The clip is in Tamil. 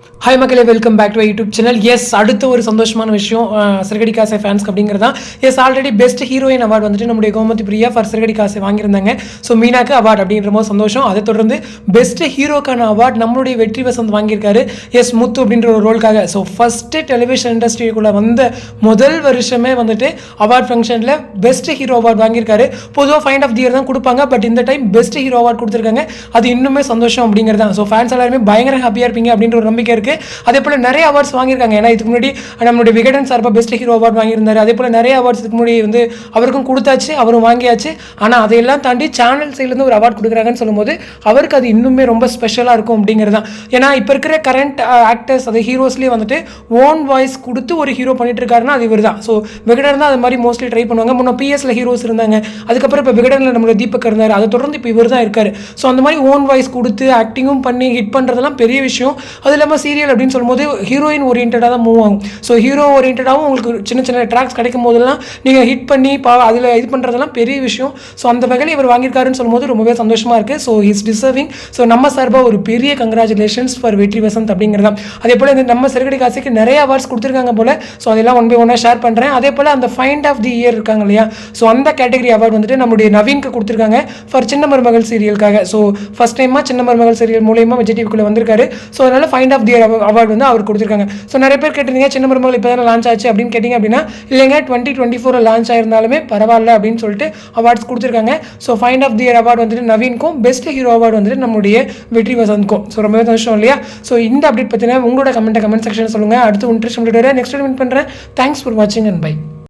ஹாய் மக்களே, welcome back to YouTube channel. Yes, அடுத்த ஒரு சந்தோஷமான விஷயம் சிறுகடி காசை ஃபேன்ஸ்க்கு அப்படிங்கிறதா. Yes, already best heroine award வந்துட்டு நம்முடைய கோமதி பிரியா ஃபார் சிறுகடி காசை வாங்கியிருந்தாங்க. ஸோ மீனாக்கு அவார்டு அப்படின்ற போது சந்தோஷம். அதை தொடர்ந்து பெஸ்ட் ஹீரோக்கான அவார்டு நம்மளுடைய வெற்றி வசந்த் வாங்கியிருக்காரு. எஸ், முத்து அப்படின்ற ஒரு ரோலுக்காக. ஸோ ஃபஸ்ட்டு டெலிவிஷன் இண்டஸ்ட்ரிக்குள்ளே வந்த முதல் வருஷமே வந்துட்டு அவார்ட் ஃபங்க்ஷனில் பெஸ்ட் ஹீரோ அவார்டு வாங்கியிருக்காரு. பொதுவாக ஃபைண்ட் ஆஃப் தி இயர் தான் கொடுப்பாங்க, பட் இந்த டைம் பெஸ்ட் ஹீரோ அவார்டு கொடுத்துருக்காங்க. அது இன்னுமே சந்தோஷம் அப்படிங்கிறது தான். ஸோ ஃபேன்ஸ் எல்லாருமே பயங்கர ஹாப்பியாக இருப்பீங்க அப்படின்ற ஒரு நம்பிக்கை இருக்குது. அதே போல் நிறைய அவார்ட்ஸ் வாங்கியிருக்காங்க. ஏன்னா இதுக்கு முன்னாடி நம்மளுடைய விகடன் சார்பாக பெஸ்ட் ஹீரோ அவார்டு வாங்கியிருந்தாரு. அதே போல் நிறைய அவார்ட்ஸ் இதுக்கு முன்னாடி வந்து அவருக்கும் கொடுத்தாச்சு, அவரும் வாங்கியாச்சு. ஆனால் அதையெல்லாம் தாண்டி சேனல் சைட்லேருந்து ஒரு அவார்டு கொடுக்குறாங்கன்னு சொல்லும்போது அவருக்கு அது இன்னுமே ரொம்ப ஸ்பெஷலாக இருக்கும் அப்படிங்கிறது தான். ஏன்னா இப்போ இருக்கிற கரண்ட் ஆக்டர்ஸ், அது ஹீரோஸ்லேயே வந்துட்டு ஓன் வாய்ஸ் கொடுத்து ஒரு ஹீரோ பண்ணிட்டு இருக்காருன்னா அது இவர் தான். ஸோ விகடன் தான் அது மாதிரி மோஸ்ட்லி ட்ரை பண்ணுவாங்க. முன்னே பிஎஸ்ல ஹீரோஸ் இருந்தாங்க, அதுக்கப்புறம் இப்போ விகடனில் நம்மளோட தீபக் இருந்தார், அதை தொடர்ந்து இப்போ இவர் தான் இருக்காரு. ஸோ அந்த மாதிரி ஓன் வாய்ஸ் கொடுத்து ஆக்டிங்கும் பண்ணி ஹிட் பண்ணுறதெல்லாம் பெரிய விஷயம். அது இல்லாமல் சீரியல் அப்படின்னு சொல்லும்போது ஹீரோயின் ஓரியன்டாக தான் மூவ் ஆகும். ஸோ ஹீரோ ஓரியன்டாகவும் உங்களுக்கு சின்ன சின்ன ட்ராக்ஸ் கிடைக்கும் போதெல்லாம் நீங்கள் ஹிட் பண்ணி அதில் இது பண்ணுறதெல்லாம் பெரிய விஷயம். ஸோ அந்த வகையில் இவர் வாங்கியிருக்காருன்னு சொல்லும்போது ரொம்பவே சந்தோஷமாக இருக்குது. So is deserving. ஸோ நம்ம சார்பாக ஒரு பெரிய கங்க்ராச்சுலேஷன்ஸ் ஃபார் வெற்றி வசந்த் அப்படிங்கிறது தான். அதே போல் இந்த நம்ம சிறுகடி காசுக்கு நிறைய அவார்ட்ஸ் கொடுத்துருக்காங்க போல். ஸோ அதெல்லாம் ஒன் பை ஒன்னாக ஷேர் பண்ணுறேன். அதே போல் அந்த ஃபைண்ட் ஆஃப் தி இயர் இருக்காங்க இல்லையா, ஸோ அந்த கேட்டகரி அவார்டு வந்துட்டு நம்மளுடைய நவீனுக்கு கொடுத்துருக்காங்க ஃபார் சின்ன மருமகள் சீரியலுக்காக. ஸோ ஃபர்ஸ்ட் டைமாக சின்ன மருமகள் சீரியல் மூலயமா விஜய் டிவிக்குள்ளே வந்திருக்காரு. ஸோ அதனால் find of the year award வந்து அவர் கொடுத்துருக்காங்க. ஸோ நிறைய பேர் கேட்டிருந்தீங்க சின்ன மருமகள் இப்போ தான் லான்ச் ஆச்சு அப்படின்னு கேட்டிங்க அப்படின்னா, இல்லைங்க 2024 லான்ச் ஆயிருந்தாலுமே பரவாயில்ல அப்படின்னு சொல்லிட்டு அவார்ட்ஸ் கொடுத்துருக்காங்க. So find of the year award வந்துட்டு நவீனுக்கும், பெஸ்ட் ஹீரோ அவார்டு வந்துட்டு நம்மளுடைய வெற்றி வசந்த்க்கும். ஸோ ரொம்பவே சந்தோஷம் இல்லையா? ஸோ இந்த அப்டேட் பற்றின உங்களோட கமெண்ட் செக்ஷன் சொல்லுங்கள். அடுத்து இன்ட்ரெஸ்ட் நெக்ஸ்ட் மீட் பண்ணுறேன். தேங்க்ஸ் ஃபார் வாட்சிங் அண்ட் பை.